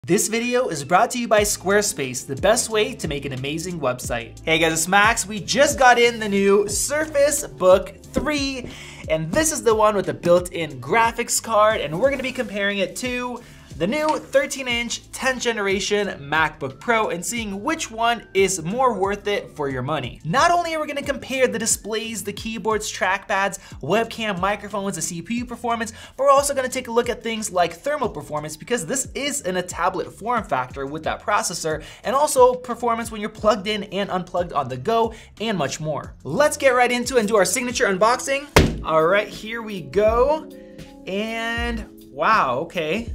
This video is brought to you by Squarespace, the best way to make an amazing website. Hey guys, it's Max. We just got in the new Surface Book 3, and this is the one with the built-in graphics card, and we're gonna be comparing it to the new 13-inch 10th generation MacBook Pro and seeing which one is more worth it for your money. Not only are we gonna compare the displays, the keyboards, trackpads, webcam, microphones, the CPU performance, but we're also gonna take a look at things like thermal performance because this is in a tablet form factor with that processor, and also performance when you're plugged in and unplugged on the go, and much more. Let's get right into it and do our signature unboxing. All right, here we go. And wow, okay.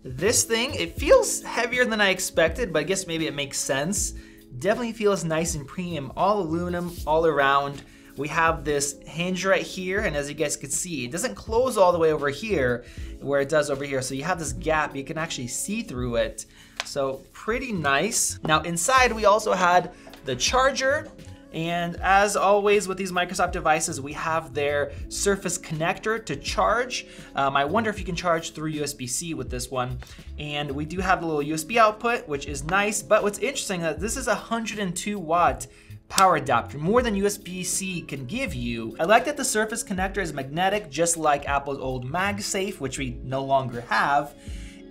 This thing, it feels heavier than I expected, but I guess maybe it makes sense. Definitely feels nice and premium, all aluminum, all around. We have this hinge right here, and as you guys can see, it doesn't close all the way over here where it does over here. So you have this gap, you can actually see through it. So pretty nice. Now inside we also had the charger. And as always with these Microsoft devices, we have their Surface connector to charge. I wonder if you can charge through USB-C with this one. And we do have the little USB output, which is nice. But what's interesting is that this is a 102 watt power adapter, more than USB-C can give you. I like that the Surface connector is magnetic, just like Apple's old MagSafe, which we no longer have.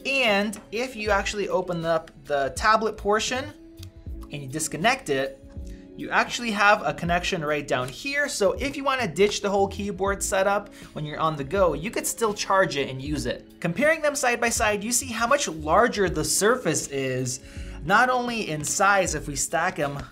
And if you actually open up the tablet portion and you disconnect it, you actually have a connection right down here. So if you want to ditch the whole keyboard setup when you're on the go, you could still charge it and use it. Comparing them side by side, you see how much larger the Surface is, not only in size. If we stack them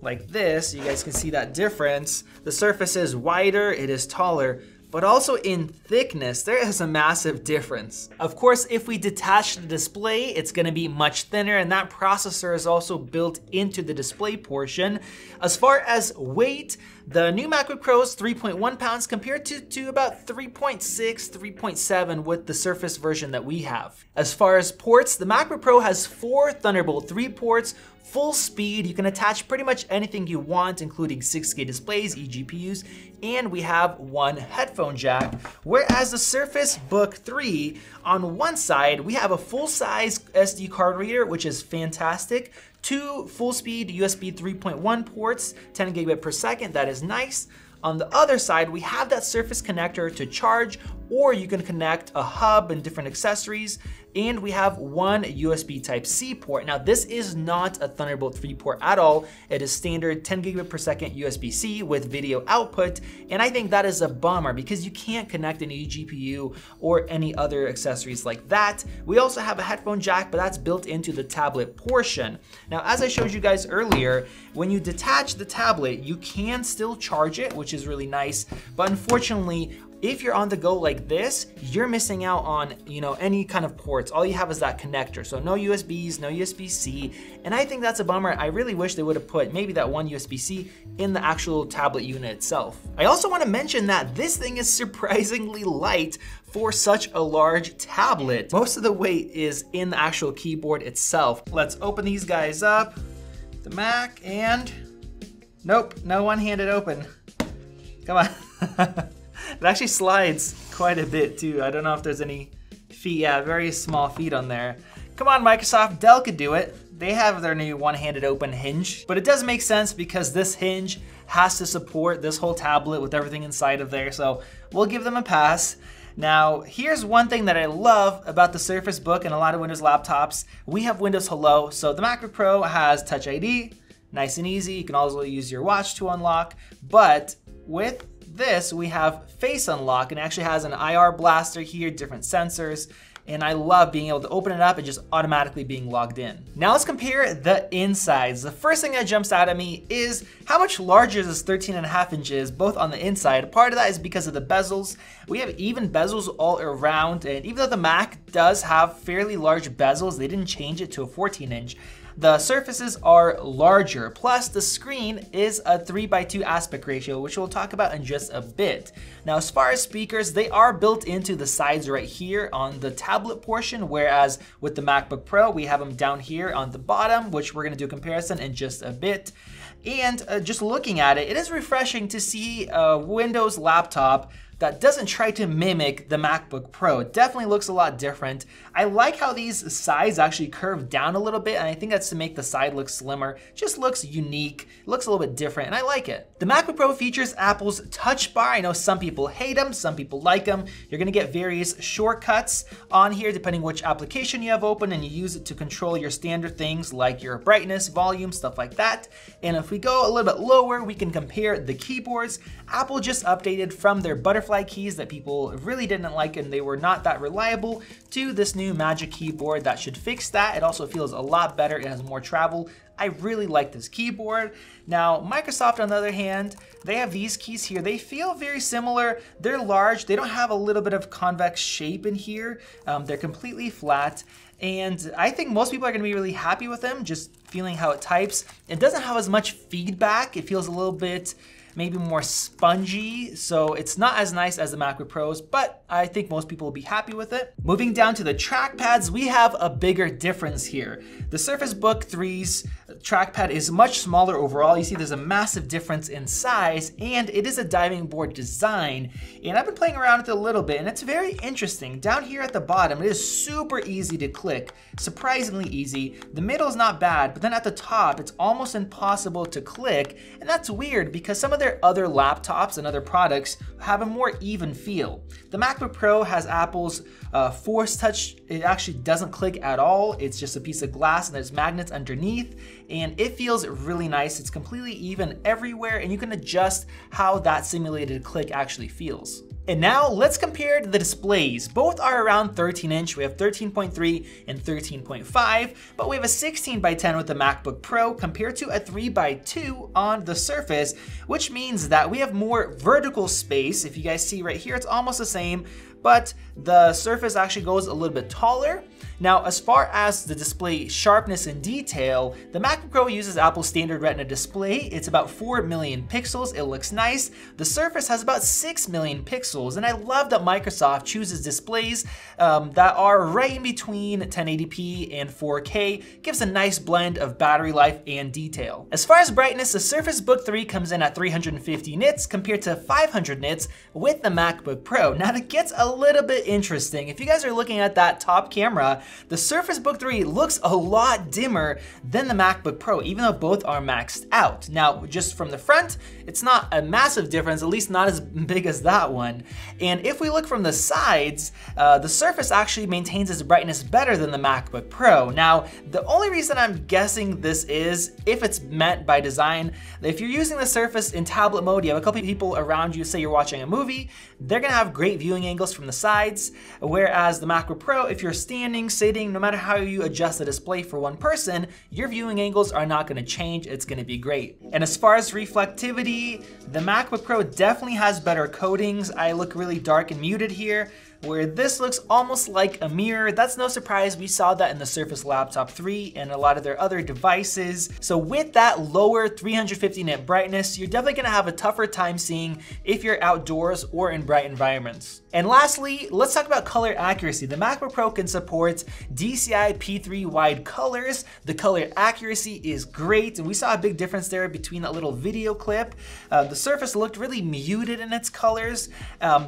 like this, you guys can see that difference. The Surface is wider, it is taller, but also in thickness, there is a massive difference. Of course, if we detach the display, it's gonna be much thinner, and that processor is also built into the display portion. As far as weight, the new MacBook Pro is 3.1 pounds compared to about 3.6, 3.7 with the Surface version that we have. As far as ports, the MacBook Pro has 4 Thunderbolt 3 ports, full speed. You can attach pretty much anything you want, including 6K displays, eGPUs, and we have 1 headphone jack. Whereas the Surface Book 3, on one side, we have a full-size SD card reader, which is fantastic. 2 full-speed USB 3.1 ports, 10 gigabit per second, that is nice. On the other side, we have that Surface connector to charge, or you can connect a hub and different accessories. And we have 1 USB Type-C port. Now this is not a Thunderbolt 3 port at all. It is standard 10 gigabit per second USB-C with video output. And I think that is a bummer because you can't connect an eGPU or any other accessories like that. We also have a headphone jack, but that's built into the tablet portion. Now, as I showed you guys earlier, when you detach the tablet, you can still charge it, which is really nice. But unfortunately, if you're on the go like this, you're missing out on, any kind of ports. All you have is that connector. So no USBs, no USB-C. And I think that's a bummer. I really wish they would have put maybe that 1 USB-C in the actual tablet unit itself. I also want to mention that this thing is surprisingly light for such a large tablet. Most of the weight is in the actual keyboard itself. Let's open these guys up. The Mac, and nope, no one-handed open. Come on. It actually slides quite a bit too. I don't know if there's any feet. Yeah, very small feet on there. Come on, Microsoft, Dell could do it. They have their new one-handed open hinge. But it does make sense because this hinge has to support this whole tablet with everything inside of there. So we'll give them a pass. Now, here's one thing that I love about the Surface Book and a lot of Windows laptops. We have Windows Hello. So the MacBook Pro has Touch ID, nice and easy. You can also use your watch to unlock. But with this, we have Face Unlock, and it actually has an IR blaster here, different sensors, and I love being able to open it up and just automatically being logged in. Now let's compare the insides. The first thing that jumps out at me is how much larger this 13.5 inches, both on the inside. Part of that is because of the bezels. We have even bezels all around, and even though the Mac does have fairly large bezels, they didn't change it to a 14-inch. The surfaces are larger, plus the screen is a 3:2 aspect ratio, which we'll talk about in just a bit. Now, as far as speakers, they are built into the sides right here on the tablet portion, whereas with the MacBook Pro, we have them down here on the bottom, which we're gonna do a comparison in just a bit. And just looking at it, it is refreshing to see a Windows laptop that doesn't try to mimic the MacBook Pro. It definitely looks a lot different. I like how these sides actually curve down a little bit, and I think that's to make the side look slimmer. Just looks unique, looks a little bit different, and I like it. The MacBook Pro features Apple's Touch Bar. I know some people hate them, some people like them. You're gonna get various shortcuts on here depending which application you have open, and you use it to control your standard things like your brightness, volume, stuff like that. And if we go a little bit lower, we can compare the keyboards. Apple just updated from their butterfly keys that people really didn't like and they were not that reliable to this new Magic Keyboard that should fix that. It also feels a lot better, it has more travel. I really like this keyboard. Now, Microsoft, on the other hand, they have these keys here. They feel very similar. They're large. They don't have a little bit of convex shape in here. They're completely flat. And I think most people are gonna be really happy with them, just feeling how it types. It doesn't have as much feedback. It feels a little bit maybe more spongy, so it's not as nice as the MacBook Pros, but I think most people will be happy with it. Moving down to the trackpads, we have a bigger difference here. The Surface Book 3's trackpad is much smaller overall. You see there's a massive difference in size, and it is a diving board design. And I've been playing around with it a little bit, and it's very interesting. Down here at the bottom, it is super easy to click, surprisingly easy. The middle is not bad, but then at the top, it's almost impossible to click, and that's weird because some of their other laptops and other products have a more even feel. The MacBook Pro has Apple's Force Touch. It actually doesn't click at all. It's just a piece of glass and there's magnets underneath, and it feels really nice. It's completely even everywhere, and you can adjust how that simulated click actually feels. And now let's compare the displays. Both are around 13 inch. We have 13.3 and 13.5, but we have a 16 by 10 with the MacBook Pro compared to a 3 by 2 on the Surface, which means that we have more vertical space. If you guys see right here, it's almost the same, but the Surface actually goes a little bit taller. Now, as far as the display sharpness and detail, the MacBook Pro uses Apple's standard Retina display. It's about 4 million pixels. It looks nice. The Surface has about 6 million pixels, and I love that Microsoft chooses displays that are right in between 1080p and 4K. Gives a nice blend of battery life and detail. As far as brightness, the Surface Book 3 comes in at 350 nits compared to 500 nits with the MacBook Pro. Now, it gets a little bit interesting. If you guys are looking at that top camera, the Surface Book 3 looks a lot dimmer than the MacBook Pro, even though both are maxed out. Now, just from the front, it's not a massive difference, at least not as big as that one. And if we look from the sides, the Surface actually maintains its brightness better than the MacBook Pro. Now, the only reason I'm guessing this is if it's meant by design. If you're using the Surface in tablet mode, you have a couple of people around you, say you're watching a movie, they're gonna have great viewing angles from the sides, whereas the MacBook Pro, if you're standing, sitting, no matter how you adjust the display for one person, your viewing angles are not gonna change, it's gonna be great. And as far as reflectivity, the MacBook Pro definitely has better coatings. I look really dark and muted here, where this looks almost like a mirror. That's no surprise, we saw that in the Surface Laptop 3 and a lot of their other devices. So with that lower 350 nit brightness, you're definitely gonna have a tougher time seeing if you're outdoors or in bright environments. And lastly, let's talk about color accuracy. The MacBook Pro can support DCI P3 wide colors. The color accuracy is great, and we saw a big difference there between that little video clip. The Surface looked really muted in its colors.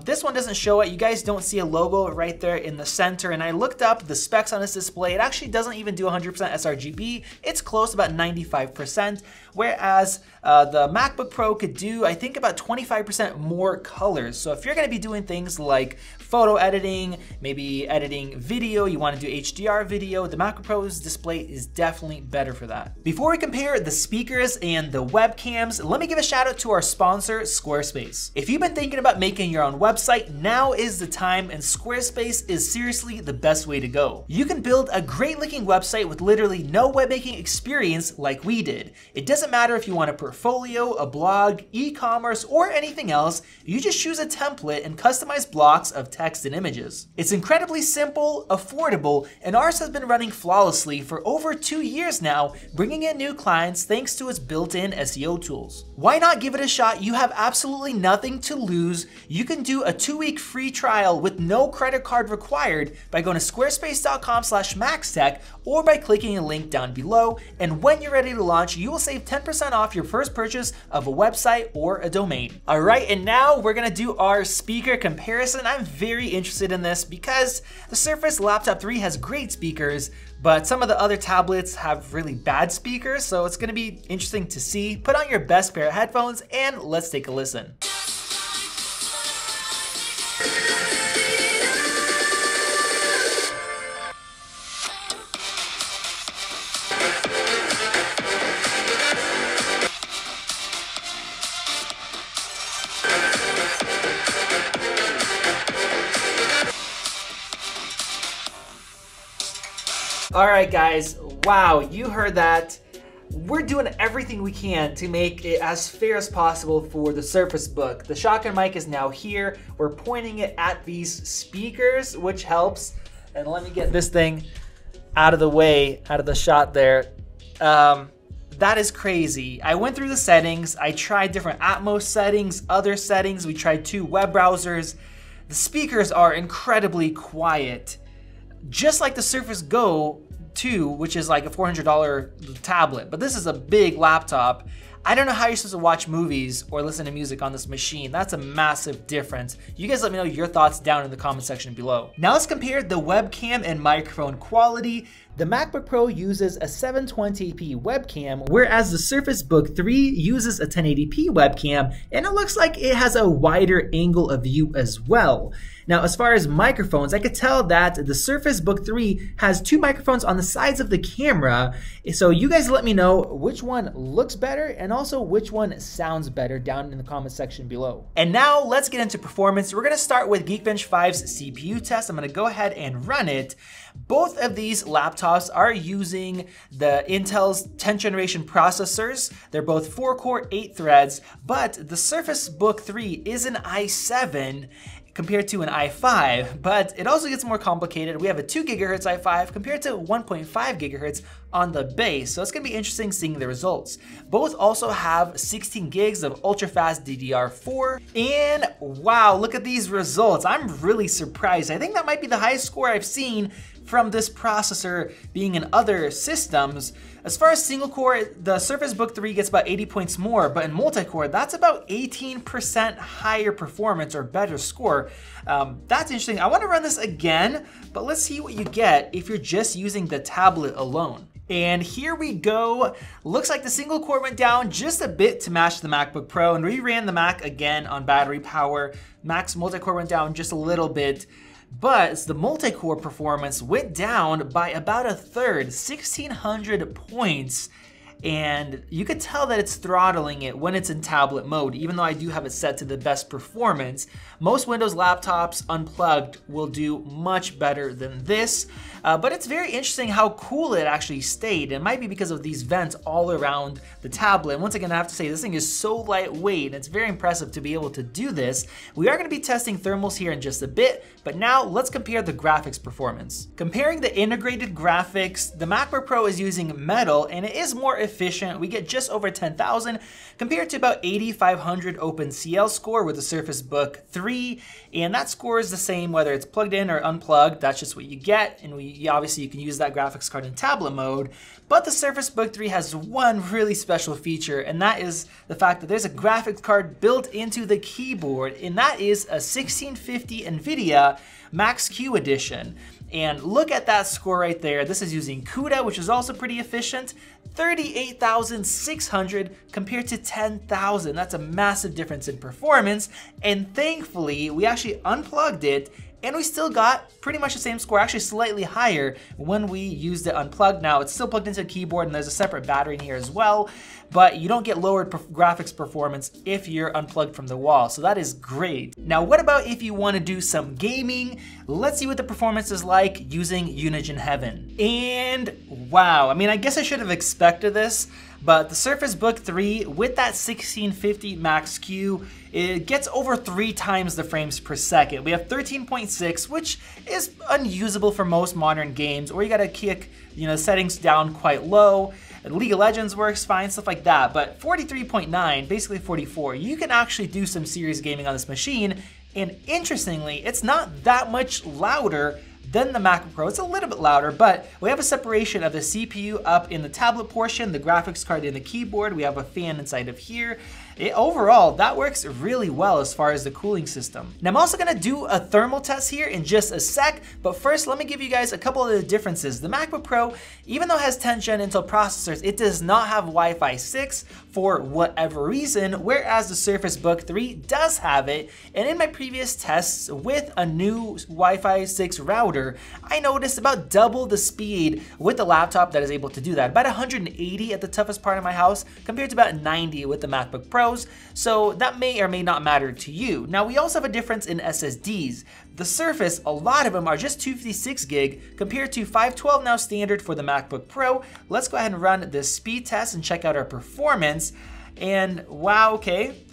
This one doesn't show it. You guys don't see a logo right there in the center, and I looked up the specs on this display. It actually doesn't even do 100% sRGB. It's close, about 95%, whereas the MacBook Pro could do, I think, about 25% more colors. So if you're gonna be doing things like photo editing, maybe editing video, you wanna do HDR video, the MacBook Pro's display is definitely better for that. Before we compare the speakers and the webcams, let me give a shout out to our sponsor, Squarespace. If you've been thinking about making your own website, now is the time, and Squarespace is seriously the best way to go. You can build a great looking website with literally no web making experience like we did. It doesn't matter if you want a portfolio, a blog, e-commerce, or anything else, you just choose a template and customize blocks of text and images. It's incredibly simple, affordable, and ours has been running flawlessly for over 2 years now, bringing in new clients thanks to its built-in SEO tools. Why not give it a shot? You have absolutely nothing to lose. You can do a 2-week free trial with no credit card required by going to squarespace.com/maxtech or by clicking a link down below. And when you're ready to launch, you will save 10% off your first purchase of a website or a domain. All right, and now we're gonna do our speaker comparison. I'm very interested in this because the Surface Laptop 3 has great speakers, but some of the other tablets have really bad speakers, so it's gonna be interesting to see. Put on your best pair of headphones and let's take a listen. All right, guys, wow, you heard that. We're doing everything we can to make it as fair as possible for the Surface Book. The shotgun mic is now here. We're pointing it at these speakers, which helps. And let me get this thing out of the way, out of the shot there. That is crazy. I went through the settings. I tried different Atmos settings, other settings. We tried 2 web browsers. The speakers are incredibly quiet. Just like the Surface Go 2, which is like a $400 tablet, but this is a big laptop. I don't know how you're supposed to watch movies or listen to music on this machine. That's a massive difference. You guys let me know your thoughts down in the comment section below. Now let's compare the webcam and microphone quality. The MacBook Pro uses a 720p webcam, whereas the Surface Book 3 uses a 1080p webcam, and it looks like it has a wider angle of view as well. Now, as far as microphones, I could tell that the Surface Book 3 has 2 microphones on the sides of the camera, so you guys let me know which one looks better and also which one sounds better down in the comment section below. And now let's get into performance. We're gonna start with Geekbench 5's CPU test. I'm gonna go ahead and run it. Both of these laptops are using the Intel's 10th generation processors. They're both 4-core, 8 threads, but the Surface Book 3 is an i7 compared to an i5, but it also gets more complicated. We have a 2 GHz i5 compared to 1.5 GHz on the base, so it's gonna be interesting seeing the results. Both also have 16 gigs of ultra-fast DDR4, and wow, look at these results. I'm really surprised. I think that might be the highest score I've seen from this processor being in other systems. As far as single core, the Surface Book 3 gets about 80 points more, but in multi-core, that's about 18% higher performance or better score. That's interesting. I wanna run this again, but let's see what you get if you're just using the tablet alone. And here we go. Looks like the single core went down just a bit to match the MacBook Pro, and we ran the Mac again on battery power. Mac's multi-core went down just a little bit, but the multi-core performance went down by about a third, 1,600 points. And you could tell that it's throttling it when it's in tablet mode, even though I do have it set to the best performance. Most Windows laptops unplugged will do much better than this, but it's very interesting how cool it actually stayed. It might be because of these vents all around the tablet. And once again, I have to say, this thing is so lightweight, and it's very impressive to be able to do this. We are gonna be testing thermals here in just a bit, but now let's compare the graphics performance. Comparing the integrated graphics, the MacBook Pro is using Metal, and it is more efficient. We get just over 10,000 compared to about 8,500 OpenCL score with the Surface Book 3, and that score is the same whether it's plugged in or unplugged. That's just what you get, and obviously you can use that graphics card in tablet mode. But the Surface Book 3 has one really special feature, and that is the fact that there's a graphics card built into the keyboard, and that is a 1650 NVIDIA Max-Q edition. And look at that score right there. This is using CUDA, which is also pretty efficient. 38,600 compared to 10,000. That's a massive difference in performance. And thankfully, we actually unplugged it, and we still got pretty much the same score, actually slightly higher when we used it unplugged. Now, it's still plugged into the keyboard, and there's a separate battery in here as well, but you don't get lowered graphics performance if you're unplugged from the wall, so that is great. Now, what about if you want to do some gaming? Let's see what the performance is like using Unigine Heaven. And wow, I mean, I guess I should have expected this, but the Surface Book 3 with that 1650 Max-Q, it gets over 3 times the frames per second. We have 13.6, which is unusable for most modern games, or you gotta kick, settings down quite low. League of Legends works fine, stuff like that, but 43.9, basically 44, you can actually do some serious gaming on this machine And interestingly, it's not that much louder than the MacBook Pro. It's a little bit louder, but we have a separation of the CPU up in the tablet portion, the graphics card in the keyboard. We have a fan inside of here. Overall, that works really well as far as the cooling system. Now I'm also gonna do a thermal test here in just a sec, but first let me give you guys a couple of the differences. The MacBook Pro, even though it has 10th gen Intel processors, it does not have Wi-Fi 6 for whatever reason, whereas the Surface Book 3 does have it. And in my previous tests with a new Wi-Fi 6 router, I noticed about double the speed with the laptop that is able to do that. About 180 at the toughest part of my house compared to about 90 with the MacBook Pro. So that may or may not matter to you. Now we also have a difference in SSDs. The Surface, a lot of them are just 256 gig compared to 512 now standard for the MacBook Pro. Let's go ahead and run this speed test and check out our performance. And wow, okay.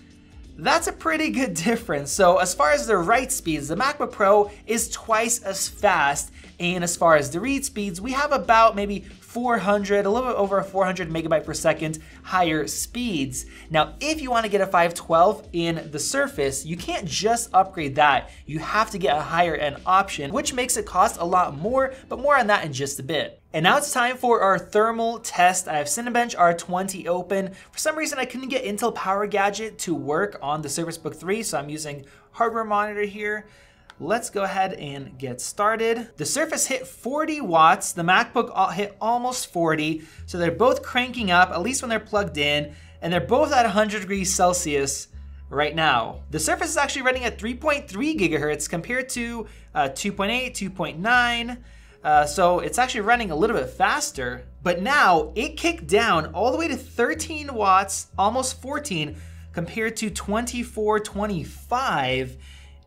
That's a pretty good difference. So as far as the write speeds, the MacBook Pro is twice as fast. And as far as the read speeds, we have about maybe 400, a little bit over 400 megabyte per second higher speeds. Now, if you want to get a 512 in the Surface, you can't just upgrade that. You have to get a higher end option, which makes it cost a lot more, but more on that in just a bit. And now it's time for our thermal test. I have Cinebench R20 open. For some reason, I couldn't get Intel Power Gadget to work on the Surface Book 3, so I'm using hardware monitor here. Let's go ahead and get started. The Surface hit 40 watts, the MacBook hit almost 40, so they're both cranking up, at least when they're plugged in, and they're both at 100 degrees Celsius right now. The Surface is actually running at 3.3 gigahertz compared to 2.8, 2.9, so it's actually running a little bit faster, but now it kicked down all the way to 13 watts, almost 14, compared to 24, 25,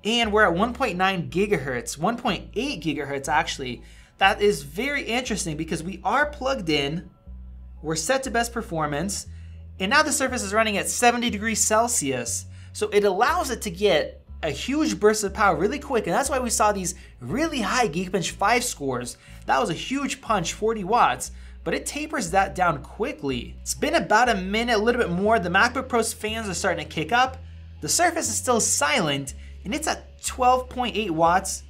and we're at 1.9 gigahertz, 1.8 gigahertz actually. That is very interesting because we are plugged in, we're set to best performance, and now the Surface is running at 70 degrees Celsius. So it allows it to get a huge burst of power really quick, and that's why we saw these really high Geekbench 5 scores. That was a huge punch, 40 watts, but it tapers that down quickly. It's been about a minute, a little bit more. The MacBook Pro's fans are starting to kick up. The Surface is still silent, and it's at 12.8 watts.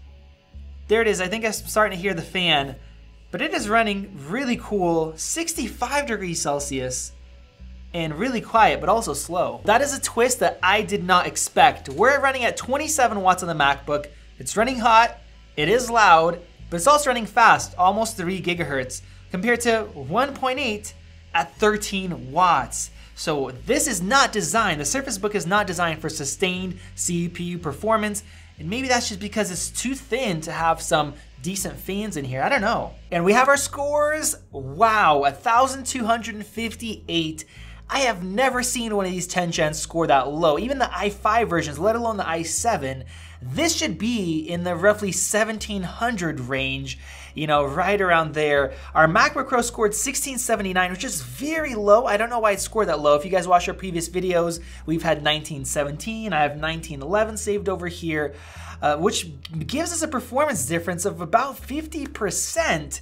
There it is, I think I'm starting to hear the fan, but it is running really cool, 65 degrees Celsius, and really quiet, but also slow. That is a twist that I did not expect. We're running at 27 watts on the MacBook. It's running hot, it is loud, but it's also running fast, almost 3 gigahertz, compared to 1.8 at 13 watts. So this is not designed, the Surface Book is not designed for sustained CPU performance, and maybe that's just because it's too thin to have some decent fans in here, I don't know. And we have our scores, wow, 1,258. I have never seen one of these 10 gens score that low, even the i5 versions, let alone the i7. This should be in the roughly 1,700 range, you know, right around there. Our MacBook Pro scored 1,679, which is very low. I don't know why it scored that low. If you guys watch our previous videos, we've had 1917, I have 1911 saved over here, which gives us a performance difference of about 50%.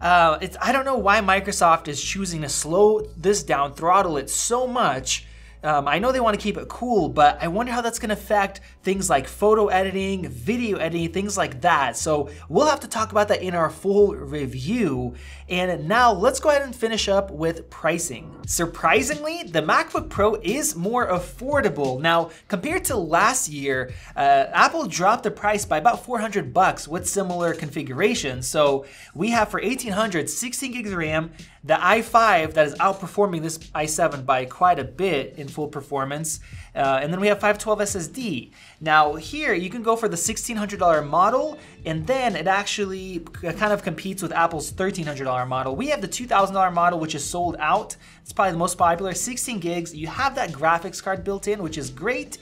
I don't know why Microsoft is choosing to slow this down, throttle it so much. I know they want to keep it cool, but I wonder how that's going to affect things like photo editing, video editing, things like that. So we'll have to talk about that in our full review. And now let's go ahead and finish up with pricing. Surprisingly, the MacBook Pro is more affordable. Now, compared to last year, Apple dropped the price by about $400 with similar configurations. So we have for 1,800, 16 gigs of RAM, the i5 that is outperforming this i7 by quite a bit in full performance, and then we have 512 SSD. Now here you can go for the $1,600 model, and then it actually kind of competes with Apple's $1,300 model. We have the $2,000 model, which is sold out. It's probably the most popular, 16 gigs. You have that graphics card built in, which is great,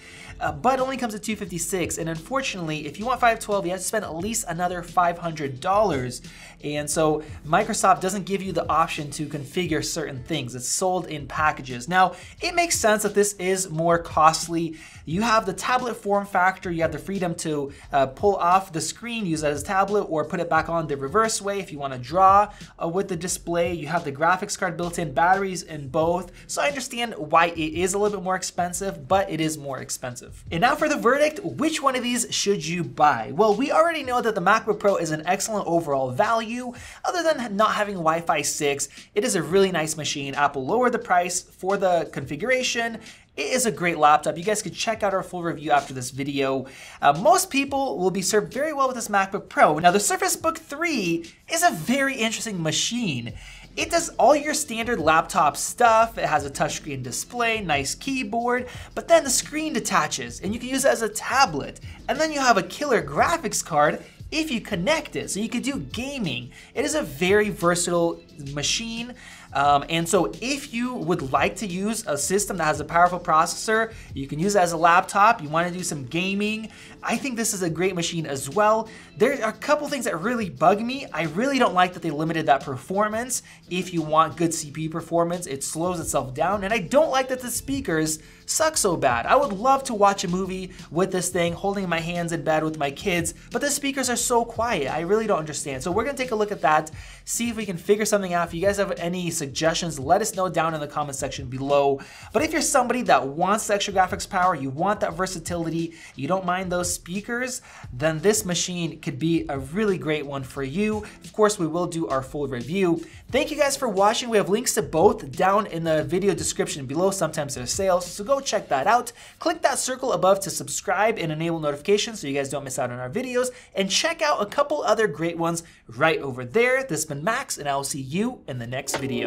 but only comes at $256. And unfortunately, if you want 512, you have to spend at least another $500. And so Microsoft doesn't give you the option to configure certain things. It's sold in packages. Now, it makes sense that this is more costly. You have the tablet form factor. You have the freedom to pull off the screen, use it as a tablet, or put it back on the reverse way if you want to draw with the display. You have the graphics card built in, batteries in both. So I understand why it is a little bit more expensive, but it is more expensive. expensive. And now for the verdict, which one of these should you buy? Well, we already know that the MacBook Pro is an excellent overall value. Other than not having Wi-Fi 6, it is a really nice machine. Apple lowered the price for the configuration. It is a great laptop. You guys could check out our full review after this video. Most people will be served very well with this MacBook Pro. Now the Surface Book 3 is a very interesting machine. It does all your standard laptop stuff. It has a touchscreen display, nice keyboard, but then the screen detaches and you can use it as a tablet. And then you have a killer graphics card if you connect it, so you could do gaming. It is a very versatile machine. And so if you would like to use a system that has a powerful processor, you can use it as a laptop, you want to do some gaming, I think this is a great machine as well. There are a couple things that really bug me. I really don't like that they limited that performance. If you want good CPU performance, it slows itself down, and I don't like that the speakers suck so bad. I would love to watch a movie with this thing, holding in my hands in bed with my kids, but the speakers are so quiet. I really don't understand. So we're gonna take a look at that, see if we can figure something out. If you guys have any suggestions, let us know down in the comment section below. But if you're somebody that wants the extra graphics power, you want that versatility, you don't mind those speakers, then this machine could be a really great one for you. Of course, we will do our full review. Thank you guys for watching. We have links to both down in the video description below. Sometimes there's sales, so go check that out. Click that circle above to subscribe and enable notifications so you guys don't miss out on our videos. And check out a couple other great ones right over there. This has been Max, and I will see you in the next video.